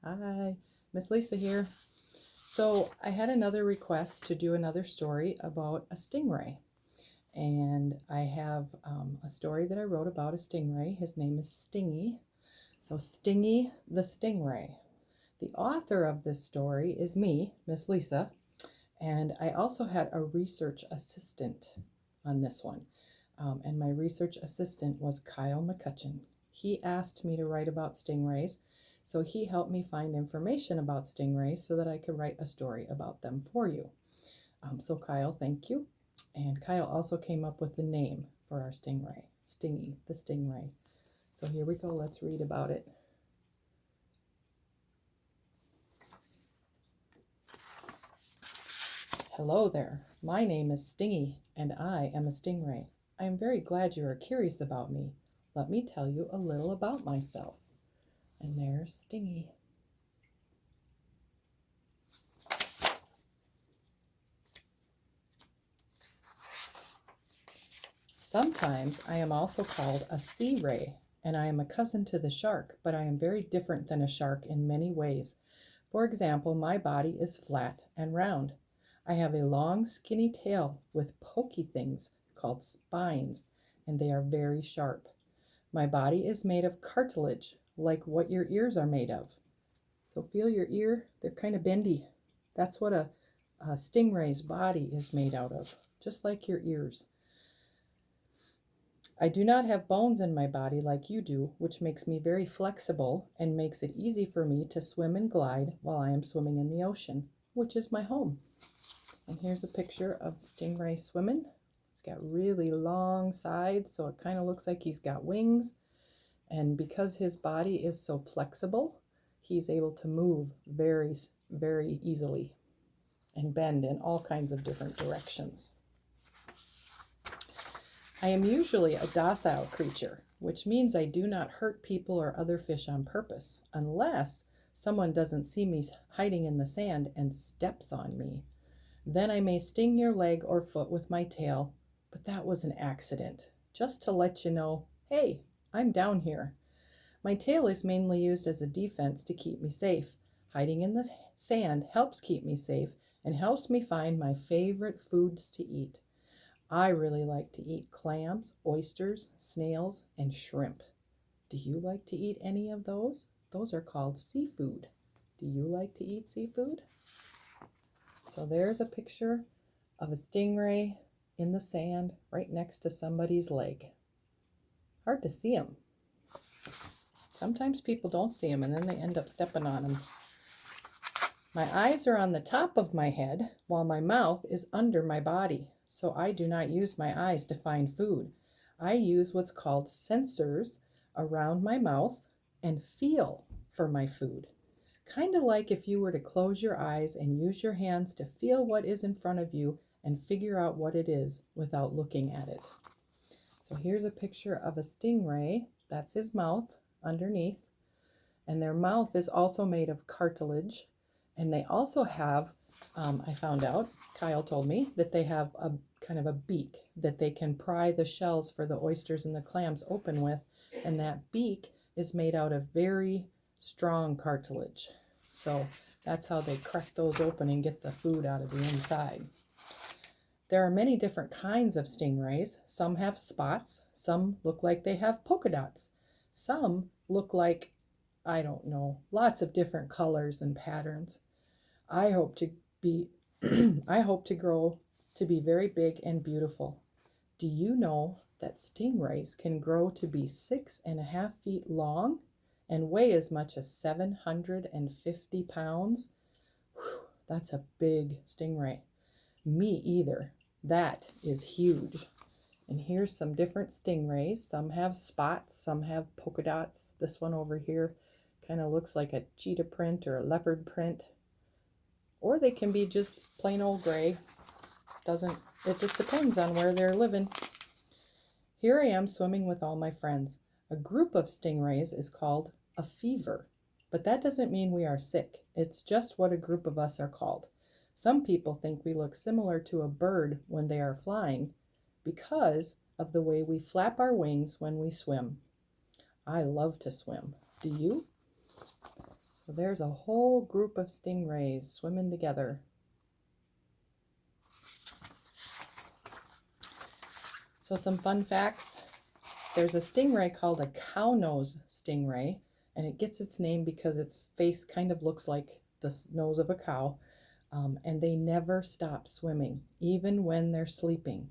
Hi, Miss Lisa here. So I had another request to do another story about a stingray. And I have a story that I wrote about a stingray. His name is Stingy. So Stingy the Stingray. The author of this story is me, Miss Lisa. And I also had a research assistant on this one. And my research assistant was Kyle McCutcheon. He asked me to write about stingrays, so he helped me find information about stingrays so that I could write a story about them for you. So Kyle, thank you. And Kyle also came up with the name for our stingray, Stingy the Stingray. So here we go, let's read about it. Hello there, my name is Stingy and I am a stingray. I am very glad you are curious about me. Let me tell you a little about myself. And there's Stingy. Sometimes I am also called a sea ray, and I am a cousin to the shark, but I am very different than a shark in many ways. For example, my body is flat and round. I have a long, skinny tail with pokey things called spines, and they are very sharp. My body is made of cartilage, like what your ears are made of. So feel your ear, they're kind of bendy. That's what a stingray's body is made out of, just like your ears. I do not have bones in my body like you do, which makes me very flexible and makes it easy for me to swim and glide while I am swimming in the ocean, which is my home. And here's a picture of stingray swimming. He's got really long sides, so it kind of looks like he's got wings. And because his body is so flexible, he's able to move very, very easily and bend in all kinds of different directions. I am usually a docile creature, which means I do not hurt people or other fish on purpose, unless someone doesn't see me hiding in the sand and steps on me. Then I may sting your leg or foot with my tail, but that was an accident, just to let you know, hey, I'm down here. My tail is mainly used as a defense to keep me safe. Hiding in the sand helps keep me safe and helps me find my favorite foods to eat. I really like to eat clams, oysters, snails, and shrimp. Do you like to eat any of those? Those are called seafood. Do you like to eat seafood? So there's a picture of a stingray in the sand right next to somebody's leg. Hard to see them. Sometimes people don't see them and then they end up stepping on them. My eyes are on the top of my head while my mouth is under my body, so I do not use my eyes to find food. I use what's called sensors around my mouth and feel for my food. Kind of like if you were to close your eyes and use your hands to feel what is in front of you and figure out what it is without looking at it. So here's a picture of a stingray. That's his mouth underneath. And their mouth is also made of cartilage. And they also have, I found out, Kyle told me, that they have a kind of a beak that they can pry the shells for the oysters and the clams open with. And that beak is made out of very strong cartilage. So that's how they crack those open and get the food out of the inside. There are many different kinds of stingrays. Some have spots. Some look like they have polka dots. Some look like, I don't know, lots of different colors and patterns. I hope to be I hope to grow to be very big and beautiful. Do you know that stingrays can grow to be 6.5 feet long and weigh as much as 750 pounds? Whew, that's a big stingray. Me either. That is huge. And here's some different stingrays. Some have spots, some have polka dots. This one over here kind of looks like a cheetah print or a leopard print. Or they can be just plain old gray. It just depends on where they're living. Here I am swimming with all my friends. A group of stingrays is called a fever. But that doesn't mean we are sick. It's just what a group of us are called. Some people think we look similar to a bird when they are flying because of the way we flap our wings when we swim. I love to swim. Do you? So there's a whole group of stingrays swimming together. So some fun facts. There's a stingray called a cow nose stingray, and it gets its name because its face kind of looks like the nose of a cow, and they never stop swimming, even when they're sleeping.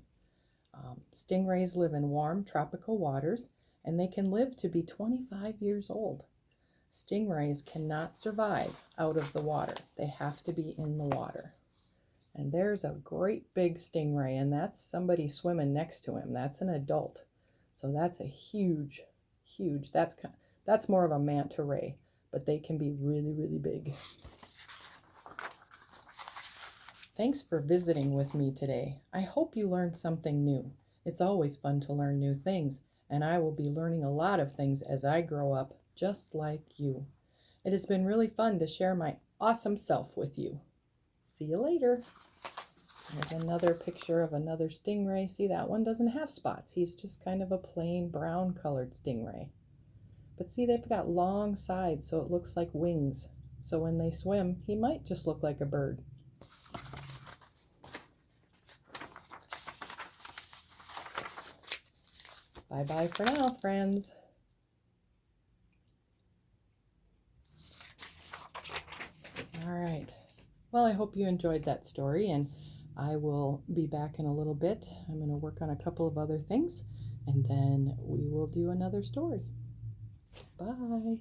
Stingrays live in warm tropical waters, and they can live to be 25 years old. Stingrays cannot survive out of the water. They have to be in the water. And there's a great big stingray, and that's somebody swimming next to him. That's an adult. So that's a huge, that's more of a manta ray, but they can be really, really big. Thanks for visiting with me today. I hope you learned something new. It's always fun to learn new things, and I will be learning a lot of things as I grow up, just like you. It has been really fun to share my awesome self with you. See you later. There's another picture of another stingray. See, that one doesn't have spots. He's just kind of a plain brown colored stingray. But see, they've got long sides, so it looks like wings. So when they swim, he might just look like a bird. Bye-bye for now, friends. All right. Well, I hope you enjoyed that story, and I will be back in a little bit. I'm going to work on a couple of other things, and then we will do another story. Bye.